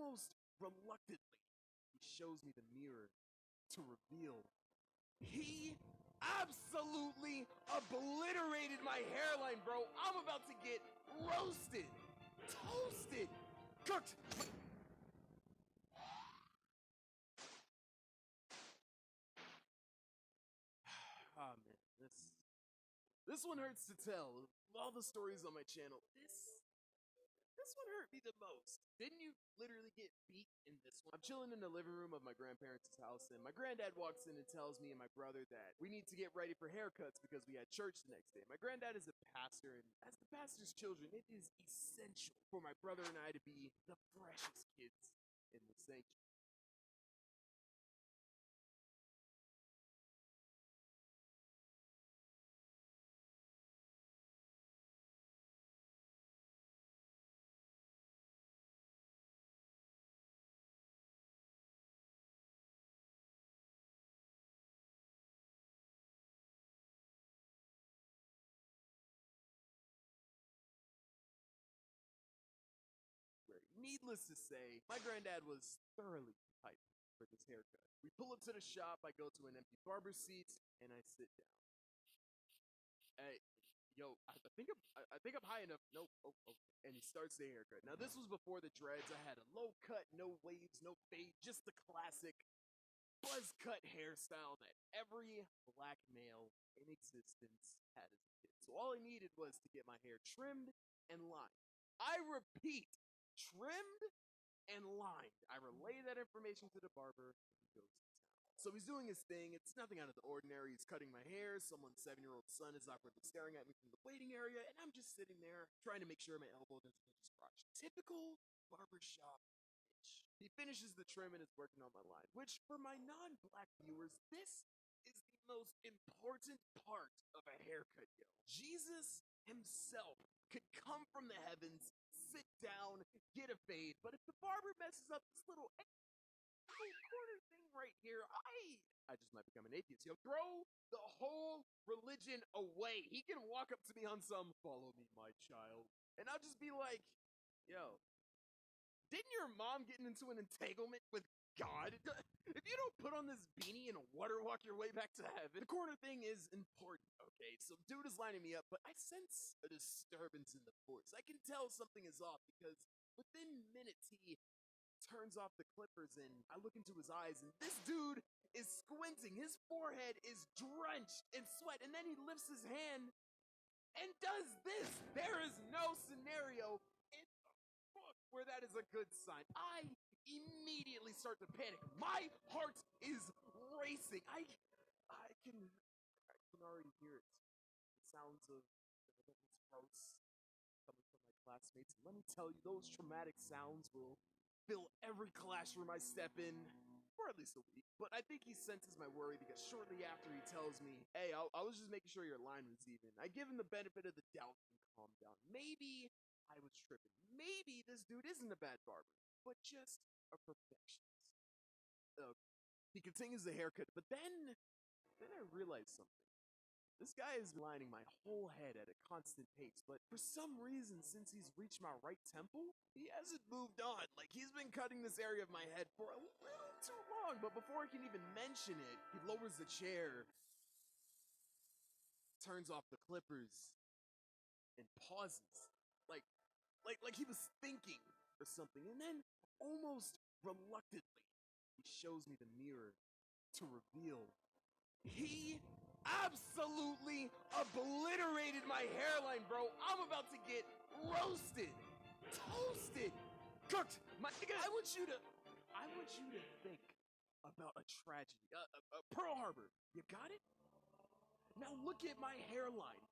almost reluctantly, he shows me the mirror to reveal he absolutely obliterated my hairline, bro. I'm about to get roasted, toasted, cooked. Ah, man, this one hurts to tell. Of all the stories on my channel, this one hurt me the most. Didn't you literally get beat in this one? I'm chilling in the living room of my grandparents' house, and my granddad walks in and tells me and my brother that we need to get ready for haircuts because we had church the next day. My granddad is a pastor, and as the pastor's children, it is essential for my brother and I to be the freshest kids in the sanctuary. Needless to say, my granddad was thoroughly hyped for this haircut. We pull up to the shop, I go to an empty barber seat, and I sit down. Hey, yo, I think I'm high enough. Nope. Oh, okay. And he starts the haircut. Now this was before the dreads. I had a low cut, no waves, no fade, just the classic buzz cut hairstyle that every black male in existence had as a kid. So all I needed was to get my hair trimmed and lined. I repeat, trimmed and lined. I relay that information to the barber, and he goes to town. So he's doing his thing. It's nothing out of the ordinary. He's cutting my hair. Someone's 7-year-old son is awkwardly staring at me from the waiting area, and I'm just sitting there trying to make sure my elbow doesn't get scratched. Typical barbershop bitch. He finishes the trim and is working on my line, which for my non-black viewers, this is the most important part of a haircut, yo. Jesus himself could come from the heavens, sit down, get a fade, but if the barber messes up this little corner thing right here, I just might become an atheist. Yo, throw the whole religion away. He can walk up to me on some, follow me, my child. And I'll just be like, yo, didn't your mom get into an entanglement with God? If you don't put on this beanie and water walk your way back to heaven, the corner thing is important, okay? So dude is lining me up, but I sense a disturbance in the force. I can tell something is off because within minutes he turns off the clippers and I look into his eyes and this dude is squinting. His forehead is drenched in sweat, and then he lifts his hand and does this. There is no scenario in the book where that is a good sign. I immediately start to panic. My heart is racing. I can already hear it. The sounds of the relentless roast coming from my classmates. And let me tell you, those traumatic sounds will fill every classroom I step in for at least a week. But I think he senses my worry because shortly after he tells me, hey, I was just making sure your line was even. I give him the benefit of the doubt and calm down. Maybe I was tripping. Maybe this dude isn't a bad barber, but just a perfectionist. He continues the haircut, but then I realize something. This guy has been lining my whole head at a constant pace, but for some reason, since he's reached my right temple, he hasn't moved on. Like, he's been cutting this area of my head for a little too long, but before I can even mention it, he lowers the chair, turns off the clippers, and pauses. Like he was thinking or something, and then, almost reluctantly, he shows me the mirror to reveal he absolutely obliterated my hairline, bro. I'm about to get roasted, toasted, cooked. I want you to think about a tragedy, Pearl Harbor. You got it? Now look at my hairline.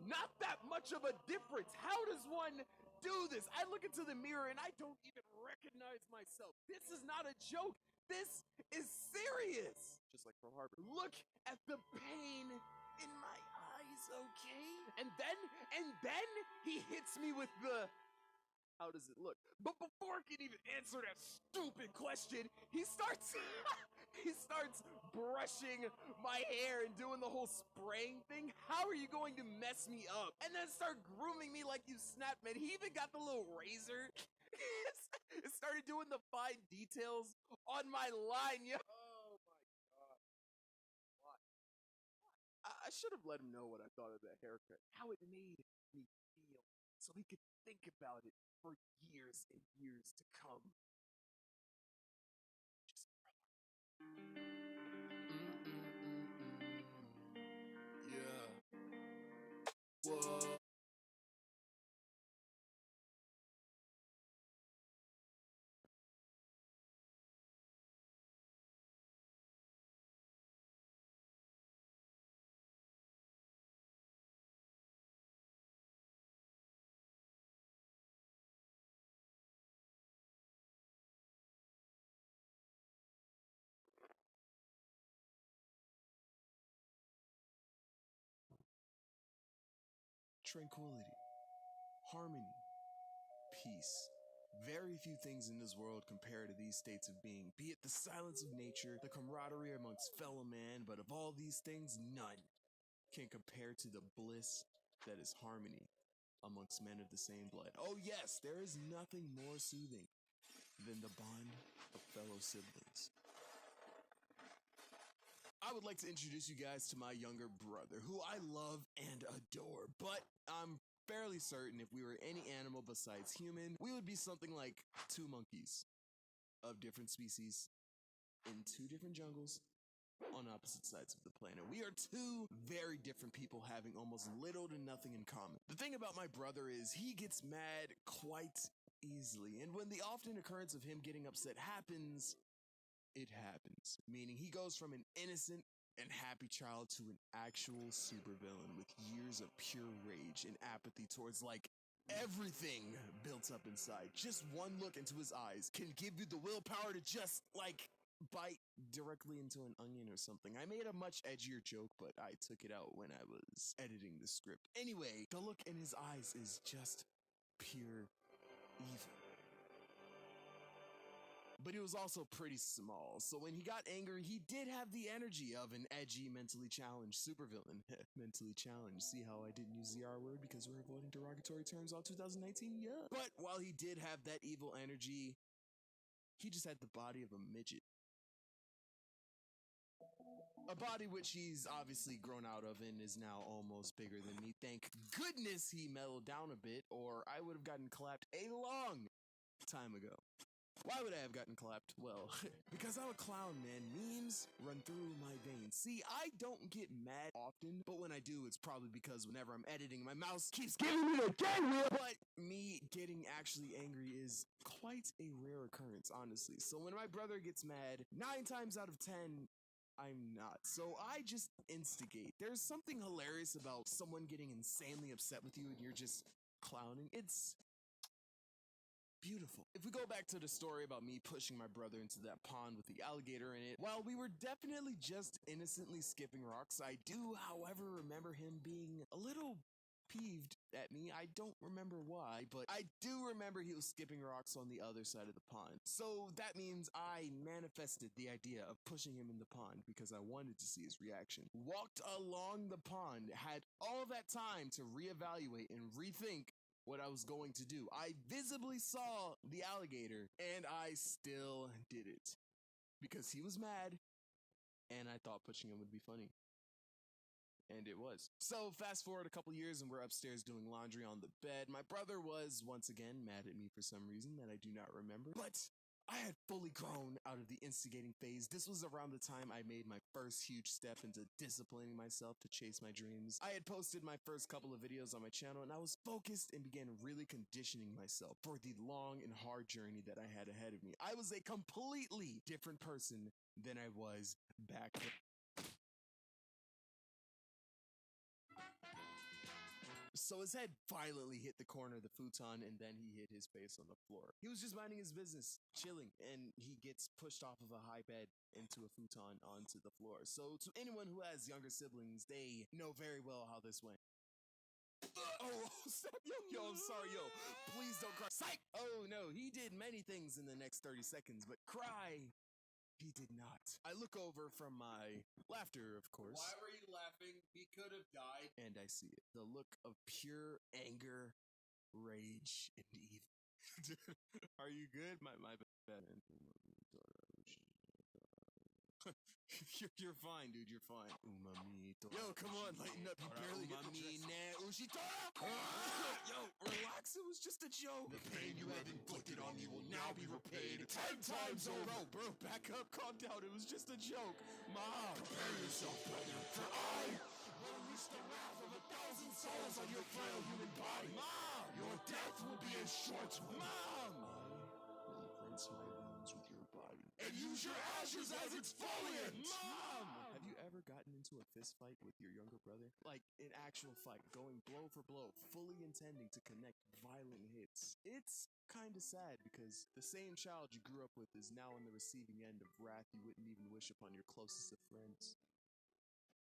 Not that much of a difference. How does one do this? I look into the mirror and I don't even recognize myself. This is not a joke. This is serious. Just like Pearl Harbor. Look at the pain in my eyes, okay? And then he hits me with the, how does it look? But before I can even answer that stupid question, he starts he starts brushing my hair and doing the whole spraying thing. How are you going to mess me up? And then start grooming me like you snapped, man. He even got the little razor It started doing the fine details on my line, yo. Oh my god. Why? I should have let him know what I thought of that haircut. How it made me feel. So he could think about it for years and years to come. Just yeah. Whoa. Tranquility, harmony, peace. Very few things in this world compare to these states of being, be it the silence of nature, the camaraderie amongst fellow man, but of all these things, none can compare to the bliss that is harmony amongst men of the same blood. Oh, yes, there is nothing more soothing than the bond of fellow siblings. I would like to introduce you guys to my younger brother, who I love and adore, but I'm fairly certain if we were any animal besides human, we would be something like two monkeys of different species in two different jungles on opposite sides of the planet. We are two very different people having almost little to nothing in common. The thing about my brother is he gets mad quite easily, and when the often occurrence of him getting upset happens, it happens. Meaning he goes from an innocent and happy child to an actual supervillain with years of pure rage and apathy towards like everything built up inside. Just one look into his eyes can give you the willpower to just like bite directly into an onion or something. I made a much edgier joke, but I took it out when I was editing the script. Anyway, the look in his eyes is just pure evil. But he was also pretty small, so when he got angry, he did have the energy of an edgy, mentally challenged supervillain. Mentally challenged. See how I didn't use the R word because we're avoiding derogatory terms all 2019? Yeah. But while he did have that evil energy, he just had the body of a midget. A body which he's obviously grown out of and is now almost bigger than me. Thank goodness he mellowed down a bit, or I would have gotten clapped a long time ago. Why would I have gotten clapped? Well, because I'm a clown, man. Memes run through my veins. See, I don't get mad often, but when I do, it's probably because whenever I'm editing, my mouse keeps giving me a gang wheel. But me getting actually angry is quite a rare occurrence, honestly. So when my brother gets mad, 9 times out of 10, I'm not. So I just instigate. There's something hilarious about someone getting insanely upset with you and you're just clowning. It's beautiful. If we go back to the story about me pushing my brother into that pond with the alligator in it, while we were definitely just innocently skipping rocks, I do, however, remember him being a little peeved at me. I don't remember why, but I do remember he was skipping rocks on the other side of the pond. So that means I manifested the idea of pushing him in the pond because I wanted to see his reaction. Walked along the pond, had all that time to reevaluate and rethink what I was going to do. I visibly saw the alligator and I still did it because he was mad and I thought pushing him would be funny. And it was. So fast forward a couple years and we're upstairs doing laundry on the bed. My brother was once again mad at me for some reason that I do not remember. But I had fully grown out of the instigating phase. This was around the time I made my first huge step into disciplining myself to chase my dreams. I had posted my first couple of videos on my channel and I was focused and began really conditioning myself for the long and hard journey that I had ahead of me. I was a completely different person than I was back then. So his head violently hit the corner of the futon and then he hit his face on the floor. He was just minding his business, chilling, and he gets pushed off of a high bed into a futon onto the floor. So to anyone who has younger siblings, they know very well how this went. Oh, stop, yo, I'm sorry, yo. Please don't cry. Psych! Oh no, he did many things in the next 30 seconds, but cry, he did not. I look over from my laughter, of course. Why were you laughing? He could have died. And I see it. The look of pure anger, rage, and evil. Are you good? My bad. You're fine, dude. You're fine. Yo, come on, lighten up. You barely hit the Yo, relax. It was just a joke. The pain you have inflicted on me will now be repaid 10 times over. Bro, back up. Calm down. It was just a joke. Mom. Prepare yourself, brother, for I will unleash the wrath of 1,000 souls on your frail human body. Mom. Your death will be a short one. Mom. Will rinse my wounds with your body and use your ashes as exfoliant. Mom! Have you ever gotten into a fist fight with your younger brother? Like an actual fight, going blow for blow, fully intending to connect violent hits. It's kind of sad because the same child you grew up with is now on the receiving end of wrath you wouldn't even wish upon your closest of friends.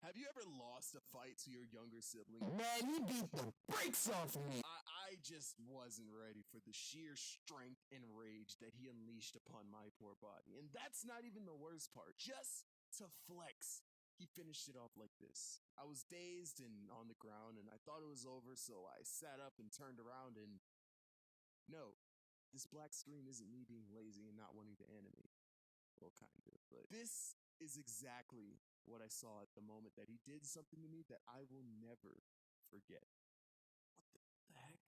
Have you ever lost a fight to your younger sibling? Man, you beat the brakes off me. I just wasn't ready for the sheer strength and rage that he unleashed upon my poor body. And that's not even the worst part. Just to flex, he finished it off like this. I was dazed and on the ground, and I thought it was over, so I sat up and turned around, and no, this black screen isn't me being lazy and not wanting to animate. Well, kind of, but this is exactly what I saw at the moment that he did something to me that I will never forget. What the heck?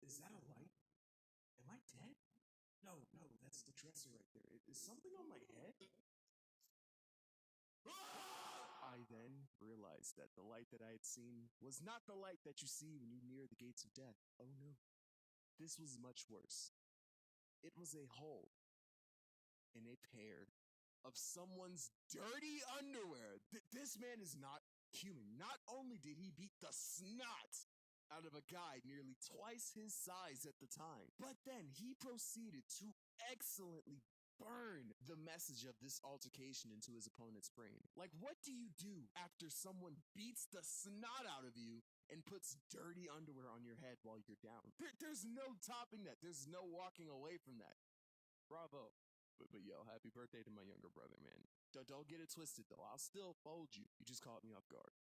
Is that a light? Am I dead? No, that's the dresser right there. Is something on my head? I then realized that the light that I had seen was not the light that you see when you near the gates of death. Oh no. This was much worse. It was a hole in a pair of someone's dirty underwear. This man is not human. Not only did he beat the snot out of a guy nearly twice his size at the time, but then he proceeded to excellently burn the message of this altercation into his opponent's brain. Like, what do you do after someone beats the snot out of you and puts dirty underwear on your head while you're down? There's no topping that. There's no walking away from that. Bravo. But yo, happy birthday to my younger brother, man. Don't get it twisted, though. I'll still fold you. You just caught me off guard.